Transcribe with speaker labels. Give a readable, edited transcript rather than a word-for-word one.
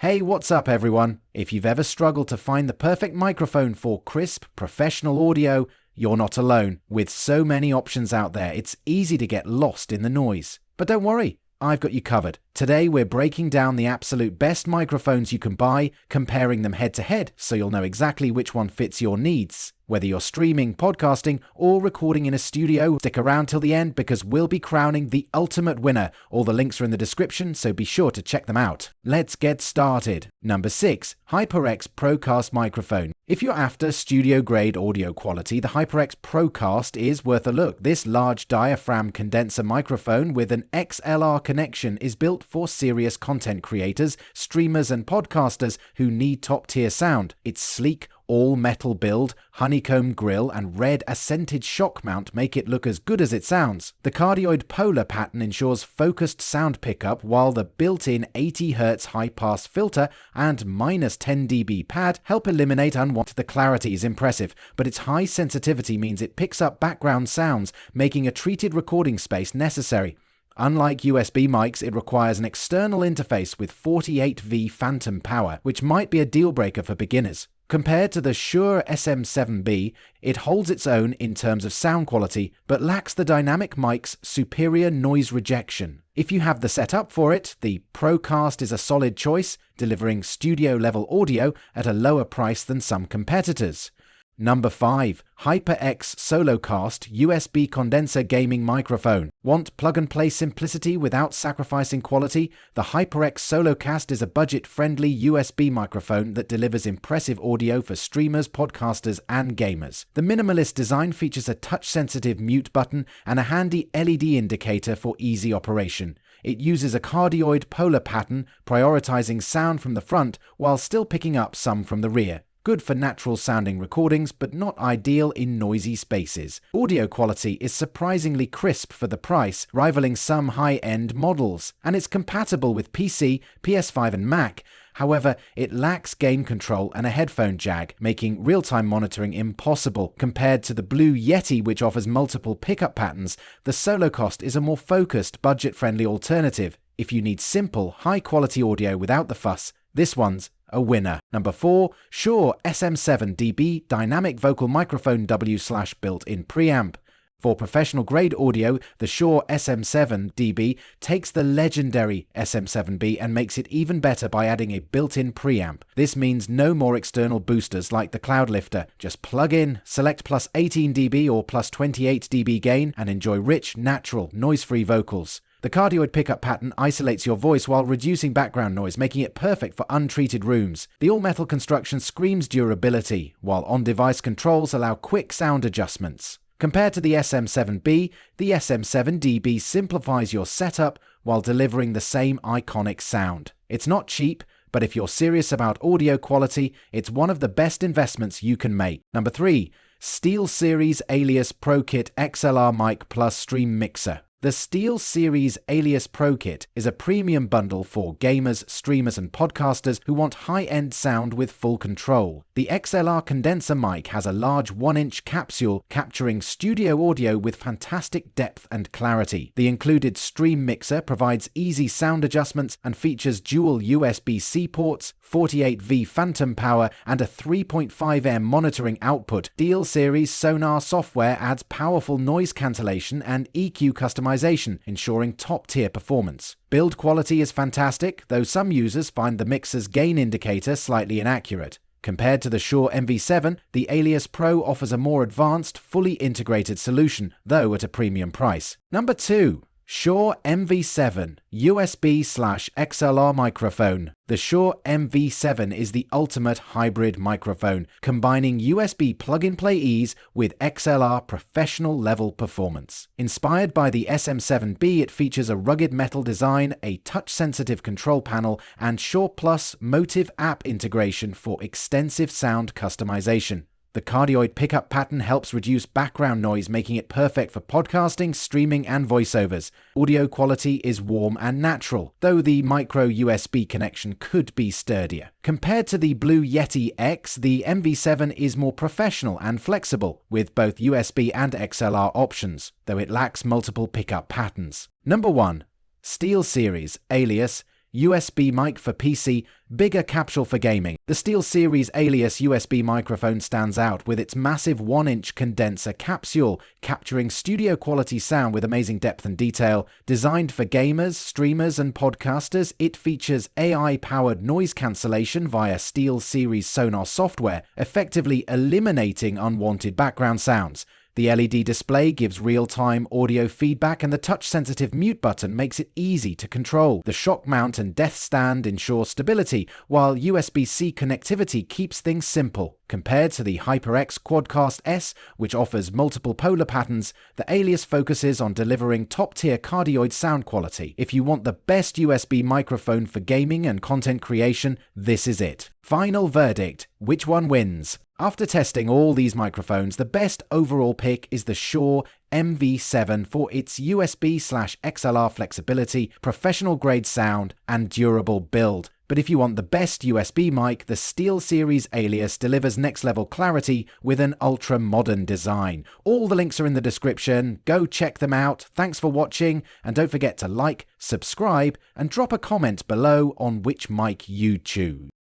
Speaker 1: Hey, what's up everyone? If you've ever struggled to find the perfect microphone for crisp, professional audio, you're not alone. With so many options out there, it's easy to get lost in the noise. But don't worry, I've got you covered. Today we're breaking down the absolute best microphones you can buy, comparing them head to head so you'll know exactly which one fits your needs. Whether you're streaming, podcasting, or recording in a studio, stick around till the end because we'll be crowning the ultimate winner. All the links are in the description, so be sure to check them out. Let's get started. Number 6. HyperX ProCast Microphone. If you're after studio-grade audio quality, the HyperX ProCast is worth a look. This large diaphragm condenser microphone with an XLR connection is built for serious content creators, streamers, and podcasters who need top-tier sound. It's sleek, all-metal build, honeycomb grille, and red accented shock mount make it look as good as it sounds. The cardioid polar pattern ensures focused sound pickup, while the built-in 80Hz high-pass filter and minus 10 dB pad help eliminate unwanted. The clarity is impressive, but its high sensitivity means it picks up background sounds, making a treated recording space necessary. Unlike USB mics, it requires an external interface with 48V phantom power, which might be a deal breaker for beginners. Compared to the Shure SM7B, it holds its own in terms of sound quality, but lacks the dynamic mic's superior noise rejection. If you have the setup for it, the ProCast is a solid choice, delivering studio-level audio at a lower price than some competitors. Number 5. HyperX SoloCast USB Condenser Gaming Microphone. Want plug-and-play simplicity without sacrificing quality? The HyperX SoloCast is a budget-friendly USB microphone that delivers impressive audio for streamers, podcasters, and gamers. The minimalist design features a touch-sensitive mute button and a handy LED indicator for easy operation. It uses a cardioid polar pattern, prioritizing sound from the front while still picking up some from the rear. Good for natural-sounding recordings, but not ideal in noisy spaces. Audio quality is surprisingly crisp for the price, rivaling some high-end models, and it's compatible with PC, PS5 and Mac. However, it lacks gain control and a headphone jack, making real-time monitoring impossible. Compared to the Blue Yeti, which offers multiple pickup patterns, the SoloCast is a more focused, budget-friendly alternative. If you need simple, high-quality audio without the fuss, this one's a winner. Number 4. Shure SM7DB Dynamic Vocal Microphone W/built-in Preamp. For professional-grade audio, the Shure SM7DB takes the legendary SM7B and makes it even better by adding a built-in preamp. This means no more external boosters like the Cloudlifter. Just plug in, select plus 18 dB or plus 28 dB gain, and enjoy rich, natural, noise-free vocals. The cardioid pickup pattern isolates your voice while reducing background noise, making it perfect for untreated rooms. The all-metal construction screams durability, while on-device controls allow quick sound adjustments. Compared to the SM7B, the SM7DB simplifies your setup while delivering the same iconic sound. It's not cheap, but if you're serious about audio quality, it's one of the best investments you can make. Number 3. SteelSeries Alias Pro Kit XLR Mic Plus Stream Mixer. The SteelSeries Alias Pro Kit is a premium bundle for gamers, streamers, and podcasters who want high-end sound with full control. The XLR condenser mic has a large 1-inch capsule capturing studio audio with fantastic depth and clarity. The included stream mixer provides easy sound adjustments and features dual USB-C ports, 48V phantom power, and a 3.5M monitoring output. SteelSeries Sonar software adds powerful noise cancellation and EQ customization, ensuring top-tier performance. Build quality is fantastic, though some users find the mixer's gain indicator slightly inaccurate. Compared to the Shure MV7, the Alias Pro offers a more advanced, fully integrated solution, though at a premium price. Number 2. Shure MV7 USB/XLR Microphone. The Shure MV7 is the ultimate hybrid microphone, combining USB plug-and-play ease with XLR professional-level performance. Inspired by the SM7B, it features a rugged metal design, a touch-sensitive control panel, and Shure Plus Motive app integration for extensive sound customization. The cardioid pickup pattern helps reduce background noise, making it perfect for podcasting, streaming, and voiceovers. Audio quality is warm and natural, though the micro USB connection could be sturdier. Compared to the Blue Yeti X, the MV7 is more professional and flexible, with both USB and XLR options, though it lacks multiple pickup patterns. Number 1. SteelSeries Alias USB mic for PC, bigger capsule for gaming. The SteelSeries Alias USB microphone stands out with its massive 1-inch condenser capsule, capturing studio-quality sound with amazing depth and detail. Designed for gamers, streamers, and podcasters, it features AI-powered noise cancellation via SteelSeries Sonar software, effectively eliminating unwanted background sounds. The LED display gives real-time audio feedback, and the touch-sensitive mute button makes it easy to control. The shock mount and desk stand ensure stability, while USB-C connectivity keeps things simple. Compared to the HyperX Quadcast S, which offers multiple polar patterns, the Alias focuses on delivering top-tier cardioid sound quality. If you want the best USB microphone for gaming and content creation, this is it. Final verdict: which one wins? After testing all these microphones, the best overall pick is the Shure MV7 for its USB/XLR flexibility, professional-grade sound, and durable build. But if you want the best USB mic, the SteelSeries Alias delivers next-level clarity with an ultra-modern design. All the links are in the description. Go check them out. Thanks for watching, and don't forget to like, subscribe, and drop a comment below on which mic you choose.